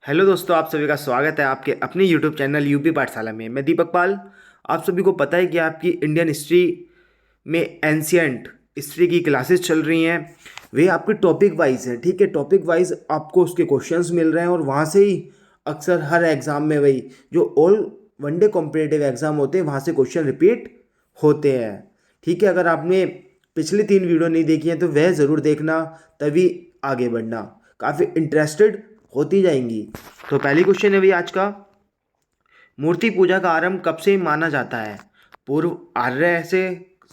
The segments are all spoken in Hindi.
हेलो दोस्तों, आप सभी का स्वागत है आपके अपने यूट्यूब चैनल यूपी पाठशाला में। मैं दीपक पाल। आप सभी को पता है कि आपकी इंडियन हिस्ट्री में एंशियंट हिस्ट्री की क्लासेस चल रही हैं। वे आपके टॉपिक वाइज है, ठीक है। टॉपिक वाइज आपको उसके क्वेश्चंस मिल रहे हैं और वहाँ से ही अक्सर हर एग्ज़ाम में वही जो ऑल वनडे कॉम्पिटिटिव एग्ज़ाम होते हैं वहाँ से क्वेश्चन रिपीट होते हैं, ठीक है। अगर आपने पिछली 3 वीडियो नहीं देखी हैं तो वह ज़रूर देखना, तभी आगे बढ़ना। काफ़ी इंटरेस्टेड होती जाएंगी। तो पहली क्वेश्चन है भैया आज का, मूर्ति पूजा का आरंभ कब से माना जाता है? पूर्व आर्य से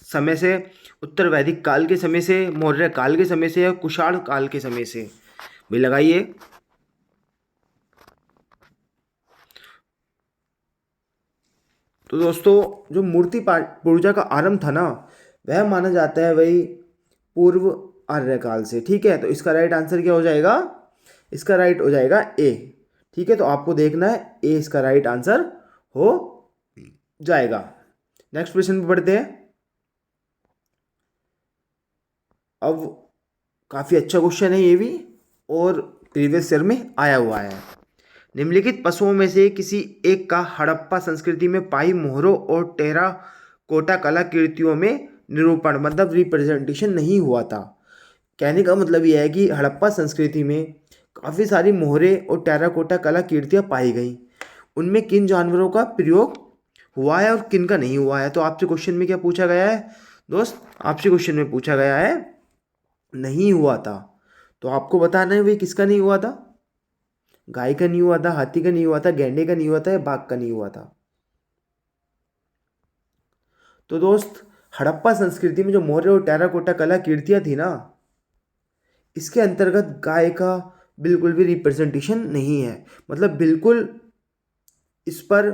समय से, उत्तर वैदिक काल के समय से, मौर्य काल के समय से, या कुषाण काल के समय से? भी लगाइए। तो दोस्तों, जो मूर्ति पूजा का आरंभ था ना, वह माना जाता है वही पूर्व आर्य काल से, ठीक है। तो इसका राइट आंसर क्या हो जाएगा? इसका राइट हो जाएगा ए, ठीक है। तो आपको देखना है ए इसका राइट आंसर हो जाएगा। नेक्स्ट क्वेश्चन पे पढ़ते हैं। अब काफ़ी अच्छा क्वेश्चन है ये भी, और प्रीवियस ईयर में आया हुआ है। निम्नलिखित पशुओं में से किसी एक का हड़प्पा संस्कृति में पाई मोहरों और टेरा कोटा कलाकृतियों में निरूपण मतलब रिप्रेजेंटेशन नहीं हुआ था। कहने का मतलब यह है कि हड़प्पा संस्कृति में काफ़ी सारी मोहरें और टेराकोटा कलाकृतियाँ पाई गई। उनमें किन जानवरों का प्रयोग हुआ है और किन का नहीं हुआ है? तो आपसे क्वेश्चन में क्या पूछा गया है दोस्त? आपसे क्वेश्चन में पूछा गया है नहीं हुआ था। तो आपको बताना है भाई किसका नहीं हुआ था। गाय का नहीं हुआ था, हाथी का नहीं हुआ था, गैंडे का नहीं हुआ था, या बाघ का नहीं हुआ था? तो दोस्त, हड़प्पा संस्कृति में जो मौर्य और टेराकोटा कलाकृतियाँ थी ना, इसके अंतर्गत गाय का बिल्कुल भी रिप्रेजेंटेशन नहीं है। मतलब बिल्कुल इस पर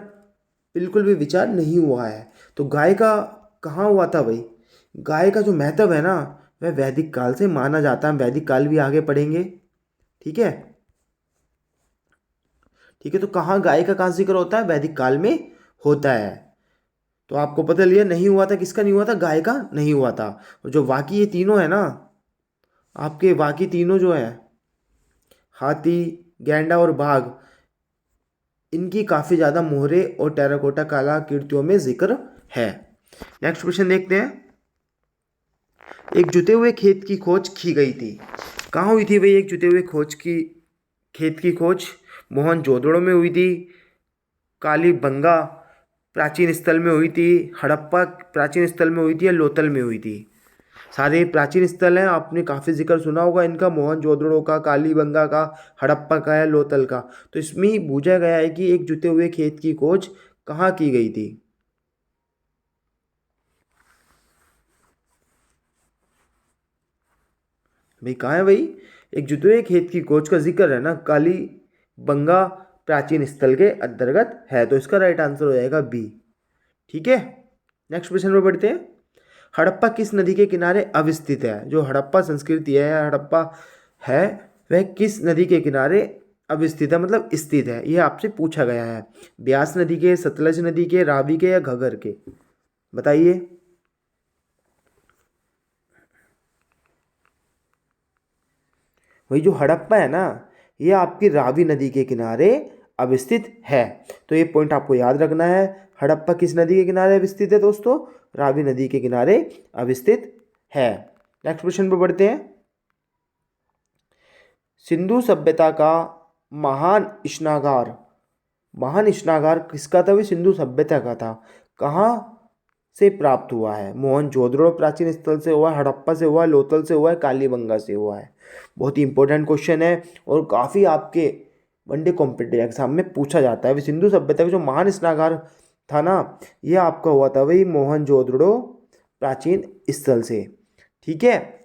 बिल्कुल भी विचार नहीं हुआ है। तो गाय का कहाँ हुआ था भाई? गाय का जो महत्व है ना, वह वैदिक काल से माना जाता है। हम वैदिक काल भी आगे पढ़ेंगे, ठीक है। ठीक है, तो कहाँ गाय का कहाँ जिक्र होता है? वैदिक काल में होता है। तो आपको पता लिया नहीं हुआ था, किसका नहीं हुआ था? गाय का नहीं हुआ था। और जो बाकी ये तीनों है ना, आपके बाकी तीनों जो है, हाथी, गैंडा और बाघ, इनकी काफ़ी ज़्यादा मोहरे और टेराकोटा कलाकृतियों में जिक्र है। नेक्स्ट क्वेश्चन देखते हैं। एक जुते हुए खेत की खोज की गई थी। कहाँ हुई थी भाई एक जुते हुए खेत की खोज? मोहनजोदड़ो में हुई थी, कालीबंगा प्राचीन स्थल में हुई थी, हड़प्पा प्राचीन स्थल में हुई थी, या लोथल में हुई थी? सारे प्राचीन स्थल हैं, आपने काफ़ी जिक्र सुना होगा इनका, मोहनजोदड़ो का, कालीबंगा का, हड़प्पा का, या लोथल का। तो इसमें ही पूछा गया है कि एक जुते हुए खेत की खोज कहाँ की गई थी? भाई कहाँ है भाई? एक जुते हुए खेत की खोज का जिक्र है ना, कालीबंगा प्राचीन स्थल के अंतर्गत है। तो इसका राइट आंसर हो जाएगा बी, ठीक है। नेक्स्ट क्वेश्चन पर बढ़ते हैं। हड़प्पा किस नदी के किनारे अवस्थित है? जो हड़प्पा संस्कृति है, हड़प्पा है, वह किस नदी के किनारे अवस्थित है मतलब स्थित है? यह आपसे पूछा गया है। ब्यास नदी के, सतलज नदी के, रावी के, या घगर के? बताइए। वही जो हड़प्पा है ना, ये आपकी रावी नदी के किनारे अवस्थित है। तो ये पॉइंट आपको याद रखना है। हड़प्पा किस नदी के किनारे अवस्थित है दोस्तों? रावी नदी के किनारे अवस्थित है। नेक्स्ट क्वेश्चन पर बढ़ते हैं। सिंधु सभ्यता का महान स्नागार, महान स्नागार किसका था? भी सिंधु सभ्यता का था। कहाँ से प्राप्त हुआ है? मोहनजोदड़ो प्राचीन स्थल से हुआ है, हड़प्पा से हुआ है, लोथल से हुआ है, कालीबंगा से हुआ है? बहुत ही इंपॉर्टेंट क्वेश्चन है और काफ़ी आपके वनडे कॉम्पिटिटिव एग्जाम में पूछा जाता है। सिंधु सभ्यता का जो महान स्नागार था ना, ये आपका हुआ था वही मोहनजोदड़ो प्राचीन स्थल से, ठीक है।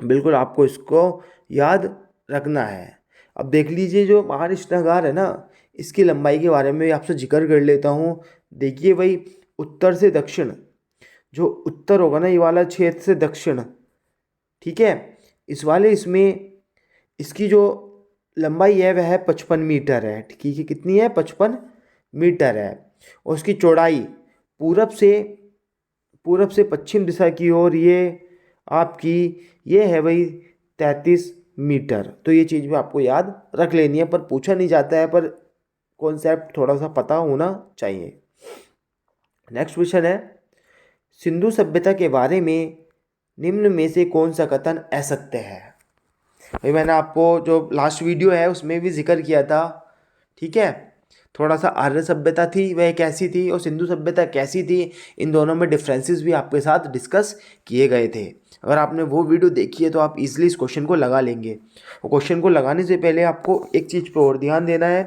बिल्कुल आपको इसको याद रखना है। अब देख लीजिए, जो महान स्नागार है ना, इसकी लंबाई के बारे में आपसे जिक्र कर लेता हूँ। देखिए भाई, उत्तर से दक्षिण, जो उत्तर होगा ना ये वाला क्षेत्र से दक्षिण, ठीक है, इस वाले इसमें इसकी जो लंबाई है वह है 55 मीटर है, ठीक है। कितनी है? 55 मीटर है। और उसकी चौड़ाई पूरब से पश्चिम दिशा की ओर ये आपकी ये है भाई 33 मीटर। तो ये चीज़ भी आपको याद रख लेनी है, पर पूछा नहीं जाता है, पर कॉन्सेप्ट थोड़ा सा पता होना चाहिए। नेक्स्ट क्वेश्चन है, सिंधु सभ्यता के बारे में निम्न में से कौन सा कथन असत्य है। भाई मैंने आपको जो लास्ट वीडियो है उसमें भी जिक्र किया था, ठीक है। थोड़ा सा आर्य सभ्यता थी वह कैसी थी और सिंधु सभ्यता कैसी थी, इन दोनों में डिफरेंसेस भी आपके साथ डिस्कस किए गए थे। अगर आपने वो वीडियो देखी है तो आप इजीली इस क्वेश्चन को लगा लेंगे। और क्वेश्चन को लगाने से पहले आपको एक चीज़ पर और ध्यान देना है।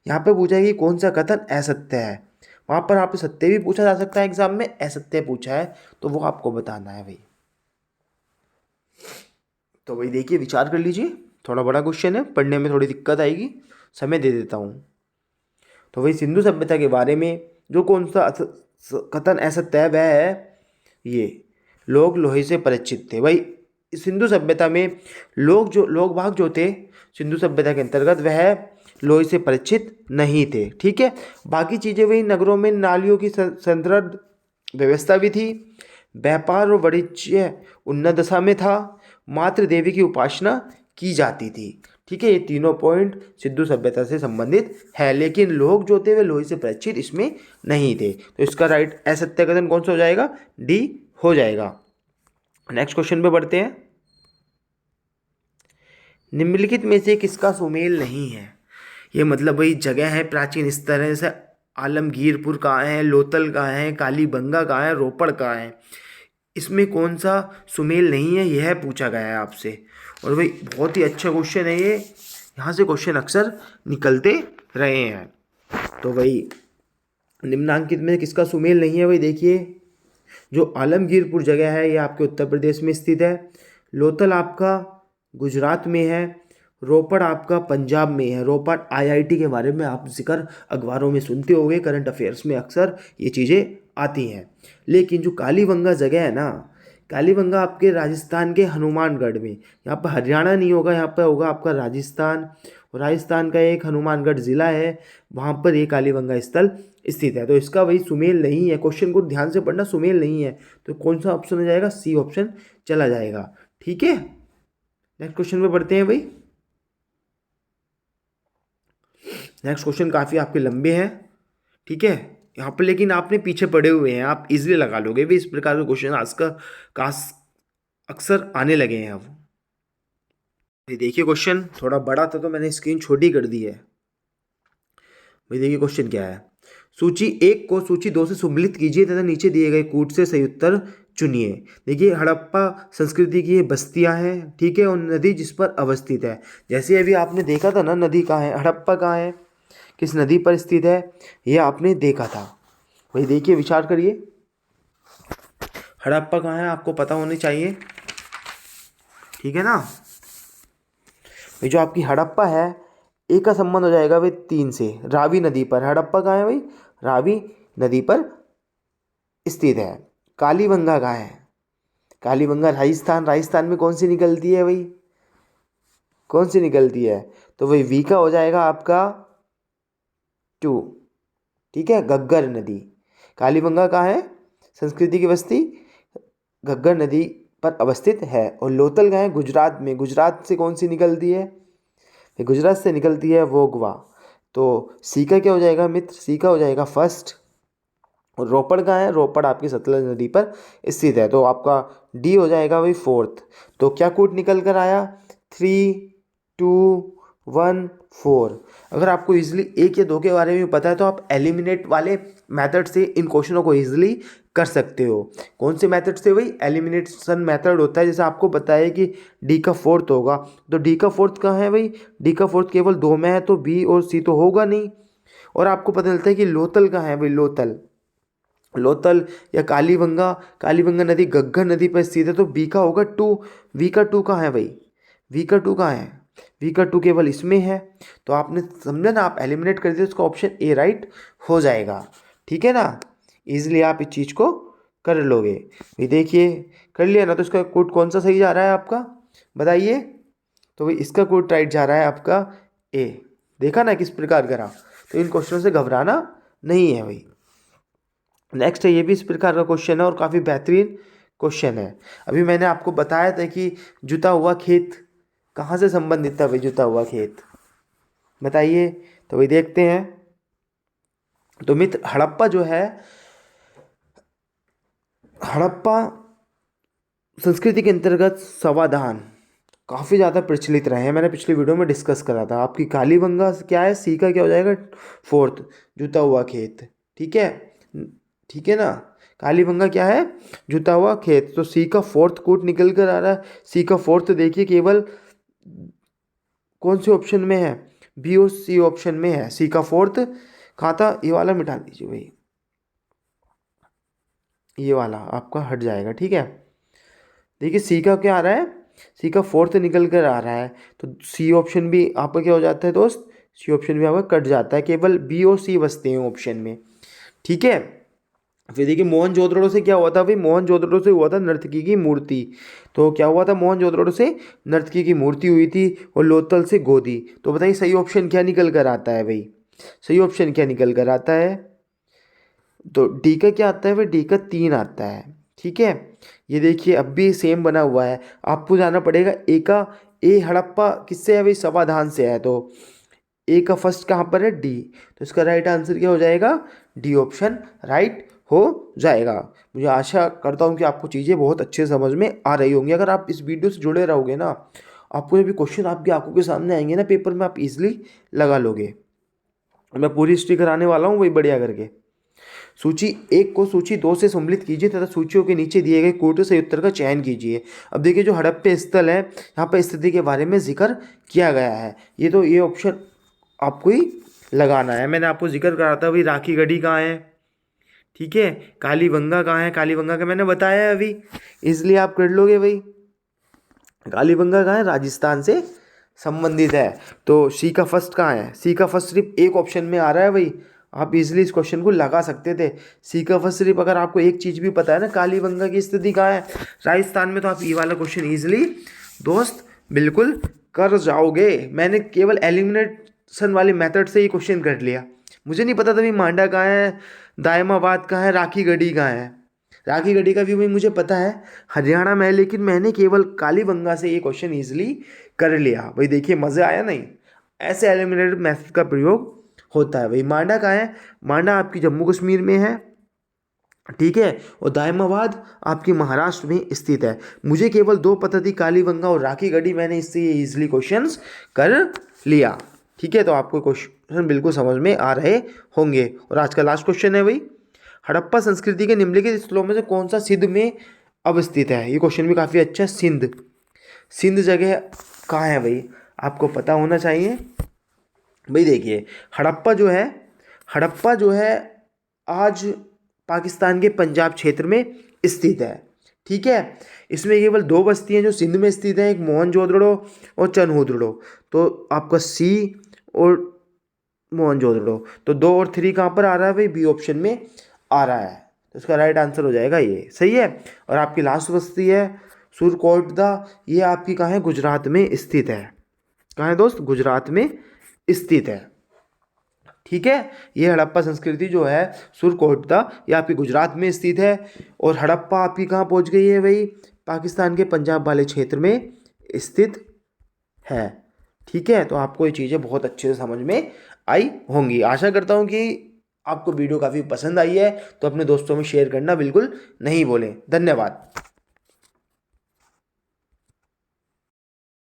यहाँ पे पूछा है कि कौन सा कथन असत्य है, वहाँ पर आपसे सत्य भी पूछा जा सकता है एग्जाम में, असत्य पूछा है तो वो आपको बताना है भाई। तो भाई देखिए, विचार कर लीजिए, थोड़ा बड़ा क्वेश्चन है, पढ़ने में थोड़ी दिक्कत आएगी, समय दे देता हूँ। तो भाई सिंधु सभ्यता के बारे में जो कौन सा कथन असत्य है वह है ये, लोग लोहे से परिचित थे। भाई सिंधु सभ्यता में लोग भाग जो थे सिंधु सभ्यता के अंतर्गत वह लोहे से परिचित नहीं थे, ठीक है। बाकी चीज़ें वही, नगरों में नालियों की समृद्ध व्यवस्था भी थी, व्यापार और वाणिज्य उन्नत दशा में था, मातृ देवी की उपासना की जाती थी, ठीक है। ये तीनों पॉइंट सिंधु सभ्यता से संबंधित है, लेकिन लोग जो थे वे लोहे से परिचित इसमें नहीं थे। तो इसका राइट असत्य कथन कौन सा हो जाएगा, डी हो जाएगा। नेक्स्ट क्वेश्चन पे बढ़ते हैं, निम्नलिखित में से किसका सुमेल नहीं है। ये मतलब वही जगह है, प्राचीन स्थल है, जैसे आलमगीरपुर कहाँ है, लोथल कहाँ है, कालीबंगा कहाँ है, रोपड़ कहाँ है, इसमें कौन सा सुमेल नहीं है, यह पूछा गया है आपसे। और भाई बहुत ही अच्छा क्वेश्चन है ये, यहाँ से क्वेश्चन अक्सर निकलते रहे हैं। तो भाई निम्नांकित में किसका सुमेल नहीं है, भाई देखिए, जो आलमगीरपुर जगह है ये आपके उत्तर प्रदेश में स्थित है, लोथल आपका गुजरात में है, रोपड़ आपका पंजाब में है। रोपड़ आईआईटी के बारे में आप जिक्र अखबारों में सुनते होंगे, करंट अफेयर्स में अक्सर ये चीज़ें आती हैं। लेकिन जो कालीबंगा जगह है ना, कालीबंगा आपके राजस्थान के हनुमानगढ़ में, यहाँ पर हरियाणा नहीं होगा, यहाँ पर होगा आपका राजस्थान, और राजस्थान का एक हनुमानगढ़ ज़िला है, वहाँ पर ये कालीबंगा स्थल स्थित है। तो इसका वही सुमेल नहीं है, क्वेश्चन को ध्यान से पढ़ना, सुमेल नहीं है तो कौन सा ऑप्शन हो जाएगा, सी ऑप्शन चला जाएगा, ठीक है। नेक्स्ट क्वेश्चन पे बढ़ते हैं भाई। नेक्स्ट क्वेश्चन काफ़ी आपके लंबे हैं, ठीक है, यहाँ पर लेकिन आपने पीछे पड़े हुए हैं, आप इजीली लगा लोगे भी, इस प्रकार के क्वेश्चन आज का काश अक्सर आने लगे हैं अब। देखिए क्वेश्चन थोड़ा बड़ा था तो मैंने स्क्रीन छोटी कर दी है। भाई देखिए क्वेश्चन क्या है, सूची 1 को सूची 2 से सम्मिलित कीजिए तथा नीचे दिए गए कूट से सही उत्तर चुनिए। देखिए हड़प्पा संस्कृति की ये बस्तियां हैं, ठीक है, और नदी जिस पर अवस्थित है। जैसे अभी आपने देखा था ना, नदी कहाँ है, हड़प्पा कहाँ है, किस नदी पर स्थित है, ये आपने देखा था। भाई देखिए विचार करिए, हड़प्पा कहाँ है आपको पता होनी चाहिए, ठीक है ना। भाई जो आपकी हड़प्पा है, ए का संबंध हो जाएगा भाई 3 से, रावी नदी पर। हड़प्पा कहाँ है भाई, रावी नदी पर स्थित है। कालीबंगा कहाँ है, कालीबंगा राजस्थान, राजस्थान में कौन सी निकलती है भाई, कौन सी निकलती है, तो भाई वी का हो जाएगा आपका 2, ठीक है, घग्गर नदी। कालीबंगा कहाँ है, संस्कृति की बस्ती घग्गर नदी पर अवस्थित है। और लोथल कहाँ है, गुजरात में, गुजरात से कौन सी निकलती है, गुजरात से निकलती है वोगवा। तो सी का क्या हो जाएगा मित्र, सी का हो जाएगा फर्स्ट। और रोपड़ कहाँ है, रोपड़ आपकी सतलज नदी पर स्थित है, तो आपका डी हो जाएगा भाई 4th। तो क्या कोड निकल कर आया, 3, 2, 1, 4। अगर आपको इजीली 1 या 2 के बारे में पता है तो आप एलिमिनेट वाले मेथड से इन क्वेश्चनों को इजीली कर सकते हो। कौन से मेथड से भाई, एलिमिनेशन मेथड होता है। जैसे आपको पता है कि डी का 4th होगा, तो डी का 4th कहाँ है भाई, डी का 4th केवल 2 में है, तो बी और सी तो होगा नहीं। और आपको पता चलता है कि लोथल कहाँ है भाई, लोथल, लोथल या कालीबंगा, कालीबंगा नदी घग्गर नदी पर स्थित है, तो बी का होगा 2। वी का 2 कहाँ है भाई, वी का 2 कहाँ है, वी का 2 केवल इसमें है। तो आपने समझा ना, आप एलिमिनेट कर दिए, उसका ऑप्शन ए राइट हो जाएगा, ठीक है ना। इजीली आप इस चीज़ को कर लोगे। ये देखिए कर लिया ना, तो इसका कोड कौन सा सही जा रहा है आपका, बताइए। तो भाई इसका कोड राइट जा रहा है आपका ए, देखा ना किस प्रकार करा। तो इन क्वेश्चनों से घबराना नहीं है भाई। नेक्स्ट है, ये भी इस प्रकार का क्वेश्चन है और काफ़ी बेहतरीन क्वेश्चन है। अभी मैंने आपको बताया था कि जुता हुआ खेत कहाँ से संबंधित था भाई जुता हुआ खेत, बताइए। तो भाई देखते हैं। तो मित्र हड़प्पा जो है, हड़प्पा संस्कृति के अंतर्गत समाधान काफ़ी ज़्यादा प्रचलित रहे हैं। मैंने पिछली वीडियो में डिस्कस करा था। आपकी कालीबंगा क्या है, सी का क्या हो जाएगा, फोर्थ, जूता हुआ खेत। ठीक है, ठीक है ना। कालीबंगा क्या है, जूता हुआ खेत। तो सी का फोर्थ कोट निकल कर आ रहा है। सी का फोर्थ देखिए केवल कौन से ऑप्शन में है, बी और सी ऑप्शन में है। सी का फोर्थ कहाँ था, ये वाला मिटा दीजिए भाई, ये वाला आपका हट जाएगा। ठीक है, देखिए सी का क्या आ रहा है, सी का फोर्थ निकल कर आ रहा है। तो सी ऑप्शन भी आपका क्या हो जाता है दोस्त, सी ऑप्शन भी आपका कट जाता है, केवल बी और सी बचते हैं ऑप्शन में। ठीक है, फिर देखिए मोहनजोदड़ो से क्या हुआ था भाई, मोहनजोदड़ो से हुआ था नर्तकी की मूर्ति। तो क्या हुआ था, मोहनजोदड़ो से नर्तकी की मूर्ति हुई थी, और लोथल से गोदी। तो बताइए सही ऑप्शन क्या निकल कर आता है भाई, सही ऑप्शन क्या निकल कर आता है। तो डी का क्या आता है भाई, डी का 3 आता है। ठीक है, ये देखिए अब भी सेम बना हुआ है। आपको जाना पड़ेगा ए का, ए हड़प्पा किससे है भाई, समाधान से है। तो ए का फर्स्ट कहाँ पर है, डी। तो इसका राइट आंसर क्या हो जाएगा, डी ऑप्शन राइट हो जाएगा। मुझे आशा करता हूँ कि आपको चीज़ें बहुत अच्छे समझ में आ रही होंगी। अगर आप इस वीडियो से जुड़े रहोगे ना, आपको जब भी क्वेश्चन आपकी आंखों के सामने आएंगे ना पेपर में, आप इजीली लगा लोगे। मैं पूरी हिस्ट्री कराने वाला हूँ वही बढ़िया करके। सूची एक को सूची दो से सम्मिलित कीजिए तथा सूचियों के नीचे दिए गए कोटों से उत्तर का चयन कीजिए। अब देखिए जो हड़प्पे स्थल है, यहाँ पर स्थिति के बारे में जिक्र किया गया है। ये ऑप्शन आपको ही लगाना है। मैंने आपको जिक्र करा था भाई, राखी गढ़ी कहाँ है, ठीक है, कालीबंगा कहाँ है, कालीबंगा का मैंने बताया है अभी, इसलिए आप कर लोगे भाई। कालीबंगा कहाँ है, राजस्थान से संबंधित है। तो सी का फर्स्ट कहाँ है, सी का फर्स्ट सिर्फ एक ऑप्शन में आ रहा है भाई। आप इजीली इस क्वेश्चन को लगा सकते थे। सी का फर्स्ट सिर्फ अगर आपको एक चीज़ भी पता है ना, कालीबंगा की स्थिति कहाँ है, राजस्थान में, तो आप ये वाला क्वेश्चन इजीली दोस्त बिल्कुल कर जाओगे। मैंने केवल एलिमिनेशन वाले मेथड से ये क्वेश्चन कर लिया। मुझे नहीं पता था भाई मांडा कहाँ है, दायमाबाद कहाँ है, राखी गढ़ी कहाँ है। राखी गढ़ी का भी भाई मुझे पता है हरियाणा में है, लेकिन मैंने केवल कालीबंगा से ये क्वेश्चन इजीली कर लिया भाई। देखिए मज़ा आया नहीं, ऐसे एलिमिनेटेड मेथड का प्रयोग होता है भाई। मांडा कहाँ है, मांडा आपकी जम्मू कश्मीर में है, ठीक है, और दायमाबाद आपकी महाराष्ट्र में स्थित है। मुझे केवल दो पता थी, कालीबंगा और राखी गढ़ी, मैंने इससे ये इजीली क्वेश्चंस कर लिया। ठीक है, तो आपको क्वेश्चन बिल्कुल समझ में आ रहे होंगे। और आज का लास्ट क्वेश्चन है भाई, हड़प्पा संस्कृति के निम्नलिखित स्थलों में से कौन सा सिंध में अवस्थित है। ये क्वेश्चन भी काफ़ी अच्छा है। सिंध, सिंध जगह कहाँ है भाई, आपको पता होना चाहिए भाई। देखिए हड़प्पा जो है आज पाकिस्तान के पंजाब क्षेत्र में स्थित है। ठीक है, इसमें केवल दो बस्तियां जो सिंध में स्थित हैं, एक मोहनजोदड़ो और चनहुदड़ो। तो आपका सी और मोहनजोदड़ो, तो 2 और 3 कहाँ पर आ रहा है भाई, बी ऑप्शन में आ रहा है। तो इसका राइट आंसर हो जाएगा ये, सही है। और आपकी लास्ट बस्ती है सुरकोटदा, ये आपकी कहाँ है, गुजरात में स्थित है। कहाँ है दोस्त, गुजरात में स्थित है। ठीक है, ये हड़प्पा संस्कृति जो है सुरकोटदा, ये आपकी गुजरात में स्थित है। और हड़प्पा आपकी कहाँ पहुँच गई है भाई, पाकिस्तान के पंजाब वाले क्षेत्र में स्थित है। ठीक है, तो आपको ये चीज़ें बहुत अच्छे से समझ में आई होंगी। आशा करता हूँ कि आपको वीडियो काफ़ी पसंद आई है। तो अपने दोस्तों में शेयर करना बिल्कुल नहीं भूलें। धन्यवाद।